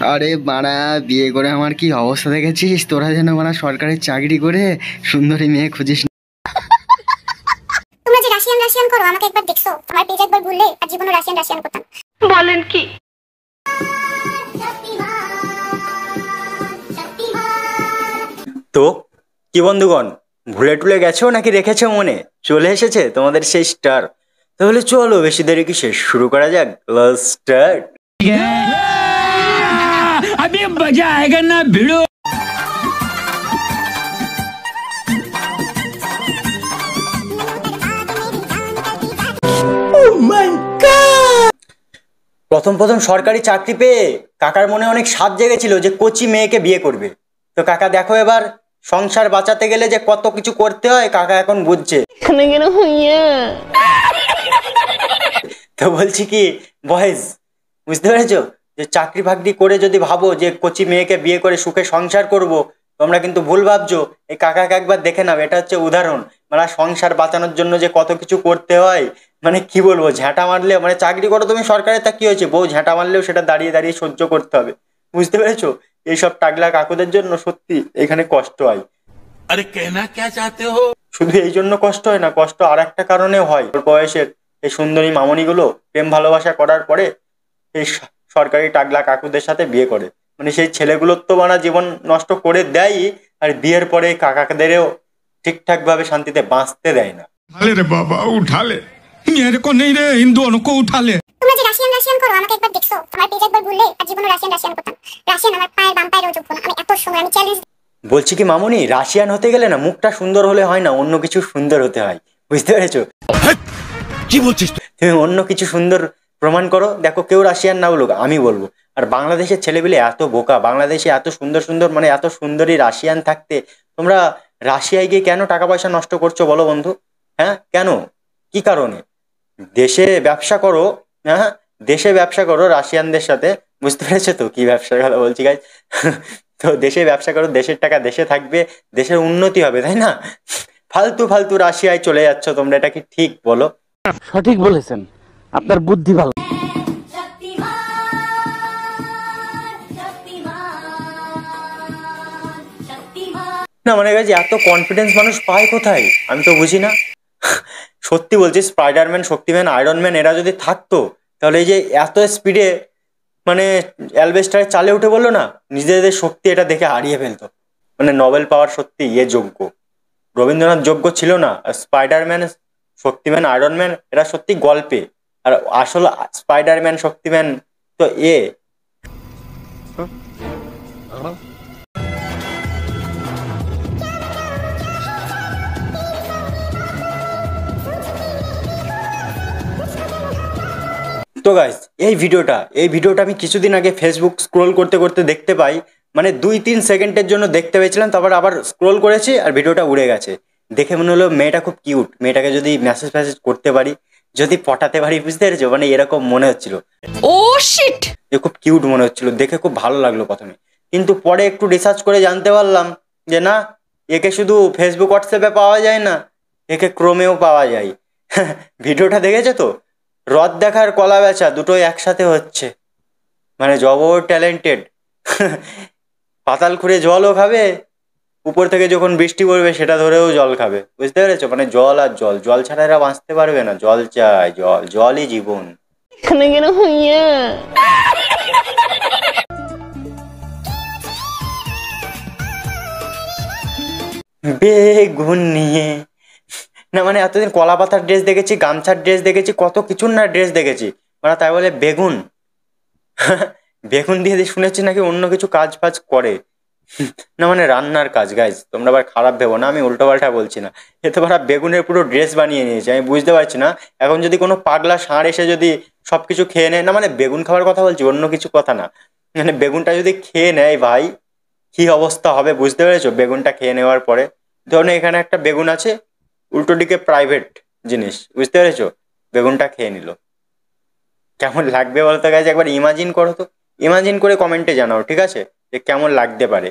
আরে বাড়া, বিয়ে করে আমার কি অবস্থা দেখেছিস? তোরা যেন বাড়া সরকারি চাকরি করে সুন্দরী মেয়ে খুঁজিস না। তোমরা যে রাশিয়ান রাশিয়ান করো, আমাকে একবার দেখছো? আমার পেজ একবার ভুললে আর জীবনে রাশিয়ান রাশিয়ান করতাম। বলেন কি? তো কি বন্ধুগণ, ভুলে টুলে গেছো নাকি রেখেছো মনে? চলে এসেছে তোমাদের সেই স্টার। তাহলে চলো বেশি দেরি কিসের, শুরু করা যাক। Let's start. अभी मजा आएगा ना भिड़ो। প্রথম প্রথম সরকারি চাকরি পেয়ে কাকার মনে অনেক সাধ জেগেছিল যে কচি মেয়েকে বিয়ে করবে। তো কাকা দেখো এবার সংসার বাঁচাতে গেলে যে কত কিছু করতে হয় কাকা এখন বুঝছে। তো বলছি কি বয়েজ, বুঝতে পেরেছো যে চাকরি বাকরি করে যদি ভাবো যে কচি মেয়েকে বিয়ে করে সুখে সংসার করব, তোমরা কিন্তু ভুল ভাবছো। এই কাকাকে একবার দেখে নাও, এটা হচ্ছে উদাহরণ। মানে সংসার বাঁচানোর জন্য যে কত কিছু করতে হয়, মানে কি বলবো, ঝাঁটা মারলে, মানে চাকরি করো তুমি সরকারের, তা কি হয়েছে, বউ ঝাঁটা মারলেও সেটা দাঁড়িয়ে দাঁড়িয়ে সহ্য করতে হবে। বুঝতে পেরেছো? এইসব টাগলা কাকুদের জন্য সত্যি এখানে কষ্ট হয়। अरे कहना क्या चाहते हो? শুধু এই জন্য কষ্ট হয় না, কষ্ট আর একটা কারণেও হয়। ওর বয়সের এই সুন্দরী মামনিগুলো প্রেম ভালোবাসা করার পরে এই সরকারি টাগলা কাকুদের সাথে বিয়ে করে। মানে সেই ছেলেগুলোর তো বানা জীবন নষ্ট করে দেয়ই, আর বিয়ের পরে কাকাদেরও ঠিকঠাক ভাবে শান্তিতে বাঁচতে দেয় না। उठा ले रे बाबा, उठा ले। मेरे को नहीं रे, इन दोनों को उठा ले। তোমরা যে রাশিয়ান রাশিয়ান করো, আমাকে একবার দেখছো? আমার পেজ একবার ভুললে আর জীবনে রাশিয়ান রাশিয়ান করতাম। রাশিয়ান আমার পায়ের বাম পায়ের যোগ্য না। আমি এত সময় আমি চ্যালেঞ্জ। বলছি কি মামনি, রাশিয়ান হতে গেলে না মুখটা সুন্দর হলে হয় না, অন্য কিছু সুন্দর হতে হয়। বুঝতে পেরেছো? কি বলছিস? তুমি অন্য কিছু সুন্দর প্রমাণ করো, দেখো কেউ রাশিয়ান না বলুক, আমি বলবো। আর বাংলাদেশের ছেলেপিলে এত বোকা, বাংলাদেশে এত সুন্দর সুন্দর, মানে এত সুন্দরী রাশিয়ান থাকতে তোমরা রাশিয়ায় গিয়ে কেন টাকা পয়সা নষ্ট করছো বলো বন্ধু? হ্যাঁ কেন, কি কারণে? দেশে ব্যবসা করো, হ্যাঁ দেশে ব্যবসা করো রাশিয়ানদের সাথে। বুঝতে পেরেছো তো কি ব্যবসার কথা বলছি গাইজ? তো দেশে ব্যবসা করো, দেশের টাকা দেশে থাকবে, দেশের উন্নতি হবে, তাই না? ফালতু ফালতু রাশিয়ায় চলে যাচ্ছ তোমরা, এটা কি ঠিক বলো? সঠিক বলেছেন, আপনার বুদ্ধি ভালো। না মানে গাইজ এত কনফিডেন্স মানুষ পায় কোথায়, আমি তো বুঝি না। সত্যি বলছি, স্পাইডারম্যান, শক্তিম্যান, আয়রন ম্যান এরা যদি থাকতো তাহলে এই যে এত স্পিডে মানে অ্যালবেস্টারের চালে উঠে বললো না, নিজেদের শক্তি এটা দেখে হারিয়ে ফেলতো। মানে নোবেল পাওয়ার সত্যি যোগ্য, রবীন্দ্রনাথ যোগ্য ছিল না। আর স্পাইডারম্যান, শক্তিম্যান, আয়রন ম্যান এরা সত্যি গল্পে, আর আসল স্পাইডারম্যান শক্তিম্যান তো তো গাইস এই ভিডিওটা আমি কিছুদিন আগে ফেসবুক স্ক্রোল করতে করতে দেখতে পাই। মানে 2-3 সেকেন্ডের জন্য দেখতে পেয়েছিলাম, তারপর আবার স্ক্রোল করেছি আর ভিডিওটা উড়ে গেছে। দেখে মনে হলো মেয়েটা খুব কিউট, মেয়েটাকে যদি মেসেজ করতে পারি, যদি পটাতে পারি, বুঝতে পেরেছো, মানে এরকম মনে হচ্ছিল। ও শিট, যে খুব কিউট মনে হচ্ছিল, দেখে খুব ভালো লাগলো প্রথমে। কিন্তু পরে একটু রিসার্চ করে জানতে পারলাম যে না, একে শুধু ফেসবুক হোয়াটসঅ্যাপে পাওয়া যায় না, একে ক্রোমেও পাওয়া যায়। ভিডিওটা দেখেছো তো? হ্রদ দেখার কলা বেচা দুটোই একসাথে হচ্ছে, মানে জবর ট্যালেন্টেড। পাতাল খুঁড়ে জলও খাবে, উপর থেকে যখন বৃষ্টি পড়বে সেটা ধরেও জল খাবে। বুঝতে পেরেছো? মানে জল আর জল, জল ছাড়া এরা বাঁচতে পারবে না। জল চাই, জল, জলই জীবন। বেগুন নিয়ে না, মানে এতদিন কলা পাতার ড্রেস দেখেছি, গামছার ড্রেস দেখেছি, কত কিছুর না ড্রেস দেখেছি, মানে তাই বলে বেগুন। বেগুন দিয়ে শুনেছি নাকি অন্য কিছু কাজ ফাজ করে। না মানে রান্নার কাজ। গাইজ তোমরা আবার খারাপ ভেবো না, আমি উল্টো পাল্টা বলছি না। এতে পারা বেগুনের পুরো ড্রেস বানিয়ে নিয়েছে, আমি বুঝতে পারছি না। এখন যদি কোনো পাগলা ষাঁড় এসে যদি সবকিছু খেয়ে নেয়, না মানে বেগুন খাওয়ার কথা বলছি, অন্য কিছু কথা না, মানে বেগুনটা যদি খেয়ে নেয় ভাই, কি অবস্থা হবে বুঝতে পেরেছো? বেগুনটা খেয়ে নেওয়ার পরে ধরুন এখানে একটা বেগুন আছে, উল্টো দিকে প্রাইভেট জিনিস, বুঝতে পেরেছো, বেগুনটা খেয়ে নিল, কেমন লাগবে বলতো গাইজ? একবার ইমাজিন করো তো, ইমাজিন করে কমেন্টে জানাও, ঠিক আছে, যে কেমন লাগতে পারে।